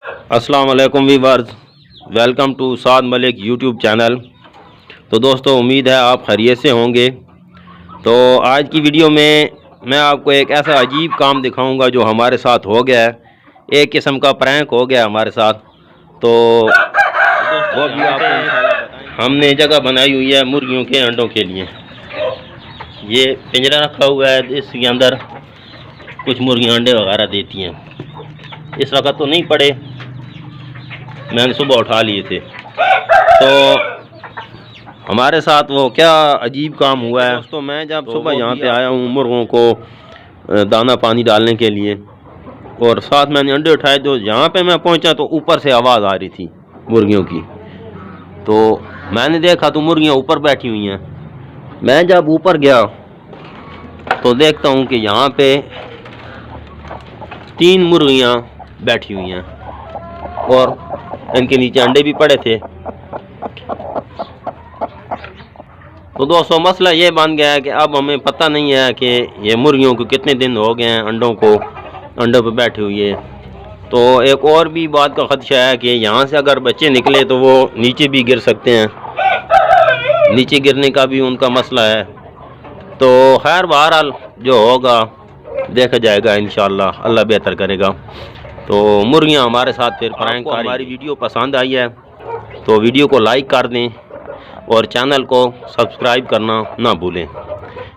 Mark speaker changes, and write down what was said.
Speaker 1: अस्सलाम वालेकुम viewers, welcome to Saad Malik YouTube channel. तो दोस्तों, उम्मीद है आप खैरियत से होंगे। तो आज की वीडियो में मैं आपको एक ऐसा अजीब काम दिखाऊंगा जो हमारे साथ हो गया है। एक किस्म का प्रैंक हो गया हमारे साथ। तो वो भी आपको इंशाल्लाह बताएंगे। हमने जगह बनाई हुई है मुर्गियों के अंडों के लिए। ये पिंजरा रखा हुआ है, इसके अंदर कुछ मुर्गियाँ अंडे वगैरह देती हैं। इस वक्त तो नहीं पड़े, मैंने सुबह उठा लिए थे। तो हमारे साथ वो क्या अजीब काम हुआ है दोस्तों। मैं जब सुबह यहाँ पे आया हूँ मुर्गों को दाना पानी डालने के लिए, और साथ मैंने अंडे उठाए। तो जहाँ पे मैं पहुँचा तो ऊपर से आवाज़ आ रही थी मुर्गियों की। तो मैंने देखा तो मुर्गियाँ ऊपर बैठी हुई हैं। मैं जब ऊपर गया तो देखता हूँ कि यहाँ पे 3 मुर्गियाँ बैठी हुई हैं और इनके नीचे अंडे भी पड़े थे। तो दोस्तों, मसला ये बन गया है कि अब हमें पता नहीं है कि ये मुर्गियों को कितने दिन हो गए हैं अंडों पर बैठे हुए। तो एक और भी बात का खदशा है कि यहाँ से अगर बच्चे निकले तो वो नीचे भी गिर सकते हैं। नीचे गिरने का भी उनका मसला है। तो खैर, बहरहाल जो होगा देखा जाएगा, इंशाल्लाह अल्लाह बेहतर करेगा। तो मुर्गियाँ हमारे साथ फिर प्रैंक। हमारी वीडियो पसंद आई है तो वीडियो को लाइक कर दें और चैनल को सब्सक्राइब करना ना भूलें।